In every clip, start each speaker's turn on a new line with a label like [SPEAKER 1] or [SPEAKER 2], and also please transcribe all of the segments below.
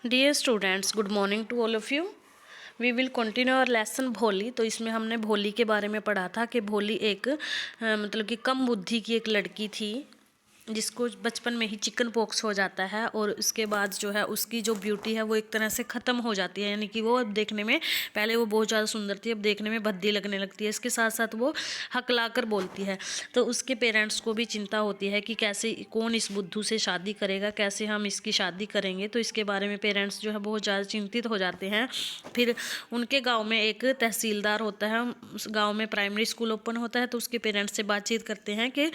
[SPEAKER 1] Dear students, good morning to all of you. We will continue our lesson Bholi. तो इसमें हमने भोली के बारे में पढ़ा था कि भोली एक मतलब कि कम बुद्धि की एक लड़की थी जिसको बचपन में ही चिकन पॉक्स हो जाता है और उसके बाद जो है उसकी जो ब्यूटी है वो एक तरह से ख़त्म हो जाती है। यानी कि वो अब देखने में, पहले वो बहुत ज़्यादा सुंदर थी, अब देखने में भद्दी लगने लगती है। इसके साथ साथ वो हकलाकर बोलती है। तो उसके पेरेंट्स को भी चिंता होती है कि कैसे, कौन इस बुद्धू से शादी करेगा, कैसे हम इसकी शादी करेंगे। तो इसके बारे में पेरेंट्स जो है बहुत ज़्यादा चिंतित हो जाते हैं। फिर उनके गाँव में एक तहसीलदार होता है, उस गाँव में प्राइमरी स्कूल ओपन होता है। तो उसके पेरेंट्स से बातचीत करते हैं कि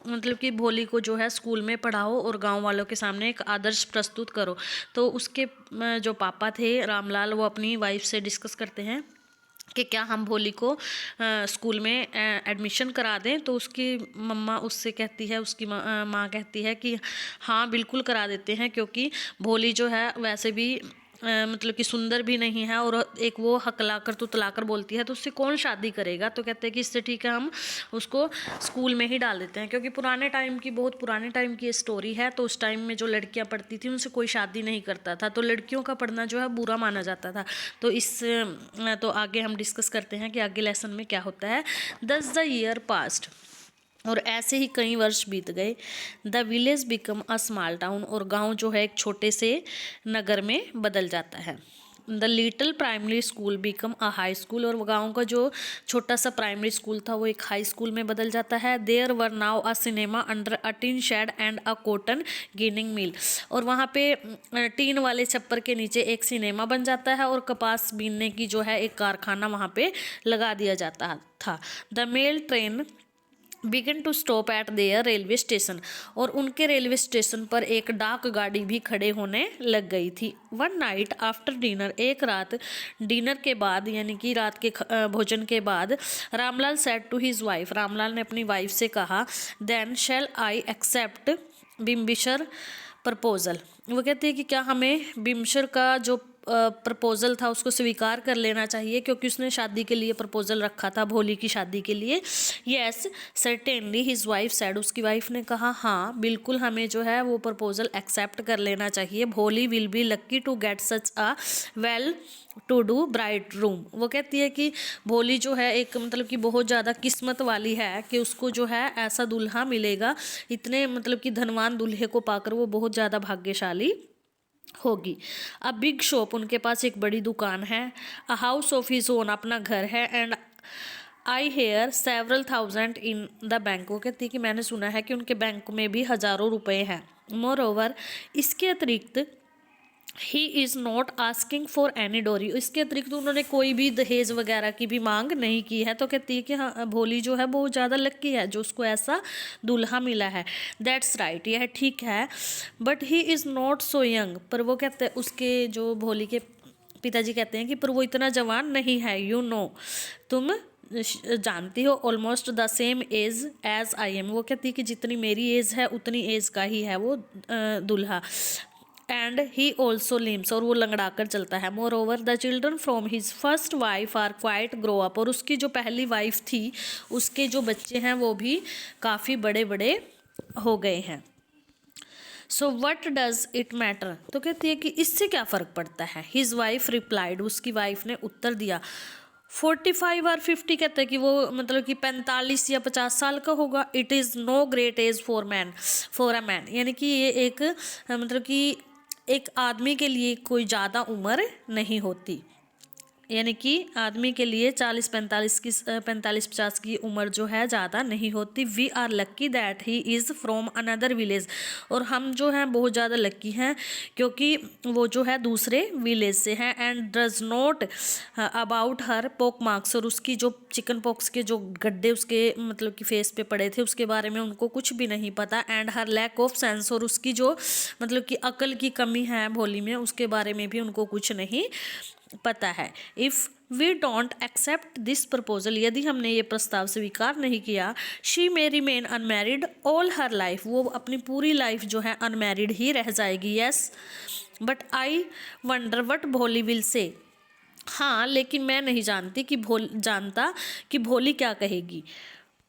[SPEAKER 1] मतलब कि भोली को जो है स्कूल में पढ़ाओ और गांव वालों के सामने एक आदर्श प्रस्तुत करो। तो उसके जो पापा थे रामलाल, वो अपनी वाइफ से डिस्कस करते हैं कि क्या हम भोली को स्कूल में एडमिशन करा दें। तो उसकी मम्मा उससे कहती है, उसकी माँ कहती है कि हाँ बिल्कुल करा देते हैं, क्योंकि भोली जो है वैसे भी मतलब कि सुंदर भी नहीं है और एक वो हकलाकर तुतलाकर बोलती है, तो उससे कौन शादी करेगा। तो कहते हैं कि इससे ठीक है हम उसको स्कूल में ही डाल देते हैं, क्योंकि पुराने टाइम की, बहुत पुराने टाइम की ये स्टोरी है। तो उस टाइम में जो लड़कियां पढ़ती थी उनसे कोई शादी नहीं करता था, तो लड़कियों का पढ़ना जो है बुरा माना जाता था। तो तो आगे हम डिस्कस करते हैं कि आगे लेसन में क्या होता है। 10 द ईयर पास्ट, और ऐसे ही कई वर्ष बीत गए। The village become a small town, और गांव जो है एक छोटे से नगर में बदल जाता है। The little primary school become a high school, और गांव का जो छोटा सा प्राइमरी स्कूल था वो एक हाई स्कूल में बदल जाता है। There were now a cinema under a tin shed and a cotton ginning mill, और वहाँ पे टीन वाले छप्पर के नीचे एक सिनेमा बन जाता है और कपास बीनने की जो है एक कारखाना वहाँ पे लगा दिया जाता था। The mail train began to stop at their railway station, और उनके रेलवे स्टेशन पर एक डाक गाड़ी भी खड़े होने लग गई थी। वन नाइट आफ्टर डिनर, एक रात डिनर के बाद, यानी कि रात के भोजन के बाद, Ramlal said to his wife, Ramlal ने अपनी वाइफ से कहा, then shall I accept Bimbisar proposal. वो कहती है कि क्या हमें बिम्बिशर का जो प्रपोजल था उसको स्वीकार कर लेना चाहिए, क्योंकि उसने शादी के लिए प्रपोजल रखा था, भोली की शादी के लिए। Yes certainly his wife said, उसकी वाइफ ने कहा हाँ बिल्कुल हमें जो है वो प्रपोजल एक्सेप्ट कर लेना चाहिए। Bholi will be lucky to get such a well to do bridegroom. वो कहती है कि भोली जो है एक मतलब कि बहुत ज़्यादा किस्मत वाली है कि उसको जो है ऐसा दूल्हा मिलेगा, इतने मतलब कि धनवान दूल्हे को पाकर वो बहुत ज़्यादा भाग्यशाली होगी। अ बिग शॉप, उनके पास एक बड़ी दुकान है। A house of his own, अपना घर है। And I hear several thousand in the bank, वो कहती है कि मैंने सुना है कि उनके बैंक में भी हज़ारों रुपए हैं। मोर ओवर, इसके अतिरिक्त he is not asking for any डोरी, इसके अतिरिक्त उन्होंने कोई भी दहेज वगैरह की भी मांग नहीं की है। तो कहती है कि हाँ भोली जो है बहुत ज़्यादा लक्की है जो उसको ऐसा दूल्हा मिला है। दैट्स राइट, यह ठीक है। But he is not so young, पर वो कहते हैं, उसके जो भोली के पिताजी कहते हैं कि पर वो इतना जवान नहीं है। यू नो, तुम जानती हो, almost the same age as I am, वो कहती है कि जितनी मेरी एज है उतनी एज का ही है वो दूल्हा। एंड ही ऑल्सो लिम्स, और वो लंगड़ा कर चलता है। Moreover the children from his first wife are quite grow up, और उसकी जो पहली वाइफ थी उसके जो बच्चे हैं वो भी काफ़ी बड़े बड़े हो गए हैं। So what does it matter, तो कहती है कि इससे क्या फ़र्क पड़ता है। हिज वाइफ रिप्लाइड, उसकी वाइफ ने उत्तर दिया, 45 और 50, कहते हैं कि वो मतलब कि 45 या 50 साल का होगा। It is no great age for a man, यानी कि ये एक मतलब कि एक आदमी के लिए कोई ज़्यादा उम्र नहीं होती। यानी कि आदमी के लिए 45-50 की उम्र जो है ज़्यादा नहीं होती। We are lucky that he is from another village, और हम जो हैं बहुत ज़्यादा लक्की हैं क्योंकि वो जो है दूसरे विलेज से हैं। And does not about her पोक मार्क्स, और उसकी जो चिकन पॉक्स के जो गड्ढे उसके मतलब कि फेस पे पड़े थे उसके बारे में उनको कुछ भी नहीं पता। And her lack of sense, और उसकी जो मतलब कि अकल की कमी है भोली में, उसके बारे में भी उनको कुछ नहीं पता है। If we don't accept this proposal, यदि हमने ये प्रस्ताव स्वीकार नहीं किया, she may remain unmarried all her life, वो अपनी पूरी लाइफ जो है अनमैरिड ही रह जाएगी। Yes but I wonder what भोली विल से, हाँ लेकिन मैं नहीं जानती कि भोली क्या कहेगी।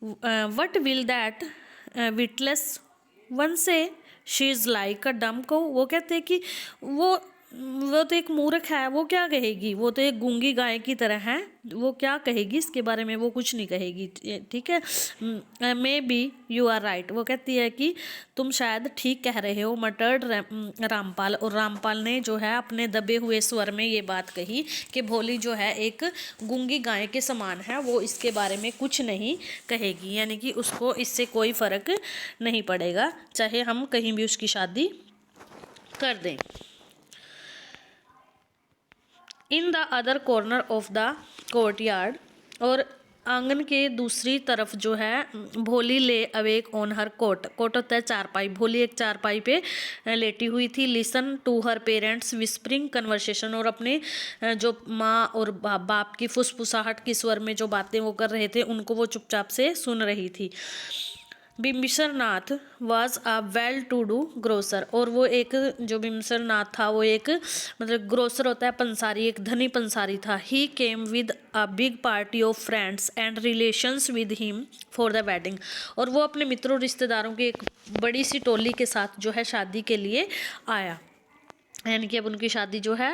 [SPEAKER 1] What will that witless one से, शी इज़ लाइक अ डम को, वो कहते हैं कि वो वो तो एक मूर्ख है, वो क्या कहेगी, वो तो एक गूंगी गाय की तरह है, वो क्या कहेगी इसके बारे में, वो कुछ नहीं कहेगी, ठीक है। Maybe you are right, वो कहती है कि तुम शायद ठीक कह रहे हो, मटर्ड रामपाल। और रामपाल ने जो है अपने दबे हुए स्वर में ये बात कही कि भोली जो है एक गूंगी गाय के समान है, वो इसके बारे में कुछ नहीं कहेगी, यानी कि उसको इससे कोई फ़र्क नहीं पड़ेगा, चाहे हम कहीं भी उसकी शादी कर दें। In the other corner of the courtyard, और आंगन के दूसरी तरफ जो है Bholi lay awake on her cot, cot होता है चारपाई, भोली एक चारपाई पे लेटी हुई थी। Listen to her parents whispering conversation, और अपने जो माँ और बाप की फुसफुसाहट की स्वर में जो बातें वो कर रहे थे उनको वो चुपचाप से सुन रही थी। Bimbisar Nath was a well to do grocer, और वो एक जो बिम्बिसर नाथ था वो एक मतलब ग्रोसर होता है पंसारी, एक धनी पंसारी था। He came with a big party of friends and relations with him for the wedding, और वो अपने मित्रों रिश्तेदारों की एक बड़ी सी टोली के साथ जो है शादी के लिए आया, यानी कि अब उनकी शादी जो है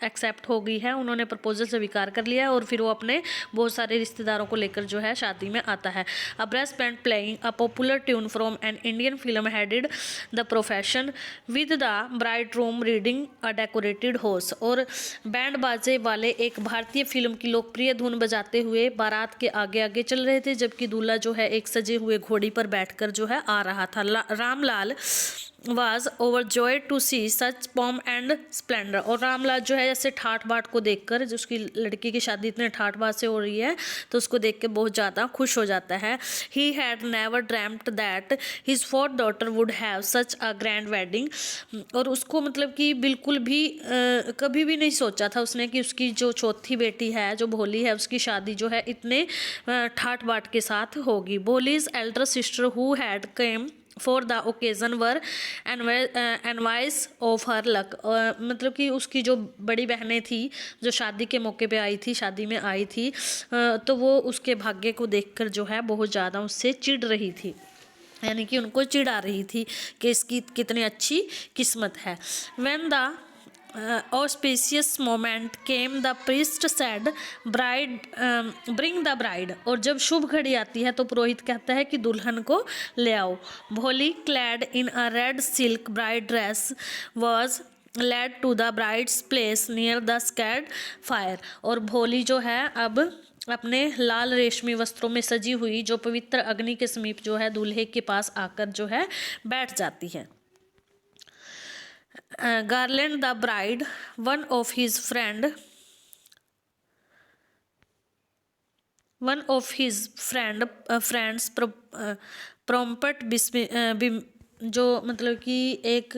[SPEAKER 1] एक्सेप्ट हो गई है, उन्होंने प्रपोजल स्वीकार कर लिया है, और फिर वो अपने बहुत सारे रिश्तेदारों को लेकर जो है शादी में आता है। A brass band playing a popular tune from an Indian film headed the procession with the bridegroom riding a decorated horse, और बैंड बाजे वाले एक भारतीय फिल्म की लोकप्रिय धुन बजाते हुए बारात के आगे आगे चल रहे थे, जबकि दूल्हा जो है एक सजे हुए घोड़ी पर बैठकर जो है आ रहा था। Ramlal was overjoyed to see such pomp and splendor, और रामलाल जो है जैसे ठाठ बाट को देखकर, जो उसकी लड़की की शादी इतने ठाठ बाट से हो रही है तो उसको देख के बहुत ज़्यादा खुश हो जाता है। He had never dreamt that his fourth daughter would have such a grand wedding, और उसको मतलब कि बिल्कुल भी कभी भी नहीं सोचा था उसने कि उसकी जो चौथी बेटी है जो भोली है उसकी शादी जो है इतने ठाठ बाट के साथ होगी। Bholi's Elder sister who had came for the occasion were NYSE of her luck, मतलब कि उसकी जो बड़ी बहनें थी जो शादी के मौके पे आई थी, शादी में आई थी, तो वो उसके भाग्य को देखकर जो है बहुत ज़्यादा उससे चिढ़ रही थी, यानी कि उनको चिढ़ा रही थी कि इसकी कितनी अच्छी किस्मत है। When the auspicious moment came, the priest said, bride bring the bride, और जब शुभ घड़ी आती है तो पुरोहित कहता है कि दुल्हन को ले आओ। भोली clad in a red silk bride dress was led to the bride's place near the sacred fire, और भोली जो है अब अपने लाल रेशमी वस्त्रों में सजी हुई जो पवित्र अग्नि के समीप जो है दूल्हे के पास आकर जो है बैठ जाती है। Garland the bride, one of his friends prompted जो मतलब कि एक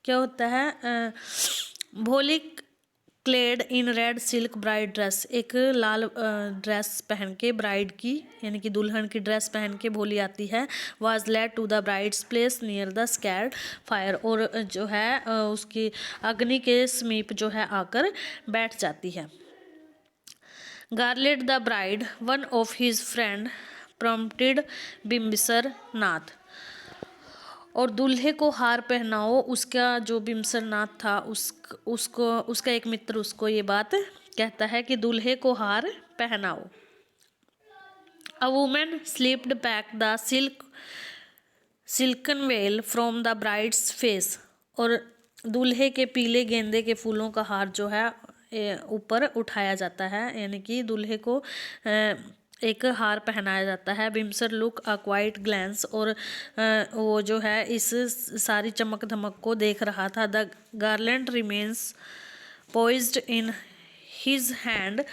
[SPEAKER 1] क्या होता है Bholi clad in red silk bride dress, एक लाल ड्रेस पहन के ब्राइड की यानी कि दुल्हन की ड्रेस पहन के भोली आती है। Was led to the bride's place near the sacred fire, और जो है उसकी अग्नि के समीप जो है आकर बैठ जाती है। Garland the bride, one of his friend prompted Bimbisar Nath, और दूल्हे को हार पहनाओ, उसका जो बिम्बिसर नाथ था उसका एक मित्र उसको ये बात कहता है कि दूल्हे को हार पहनाओ। A woman slipped back the silken veil from the bride's face, और दूल्हे के पीले गेंदे के फूलों का हार जो है ऊपर उठाया जाता है, यानी कि दूल्हे को एक हार पहनाया जाता है। बिम्सर लुक अ क्वाइट ग्लैंस, और वो जो है इस सारी चमक धमक को देख रहा था। The garland remains poised in his hand,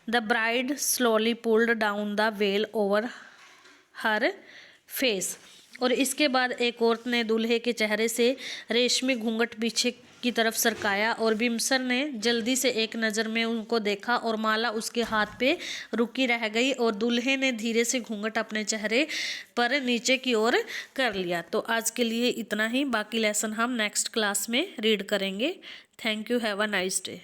[SPEAKER 1] the bride slowly pulled down the veil over her face, और इसके बाद एक औरत ने दूल्हे के चेहरे से रेशमी घूंघट पीछे की तरफ सरकाया, और बिम्सर ने जल्दी से एक नज़र में उनको देखा और माला उसके हाथ पे रुकी रह गई, और दूल्हे ने धीरे से घूंघट अपने चेहरे पर नीचे की ओर कर लिया। तो आज के लिए इतना ही, बाकी लेसन हम नेक्स्ट क्लास में रीड करेंगे। Thank you, have a nice day.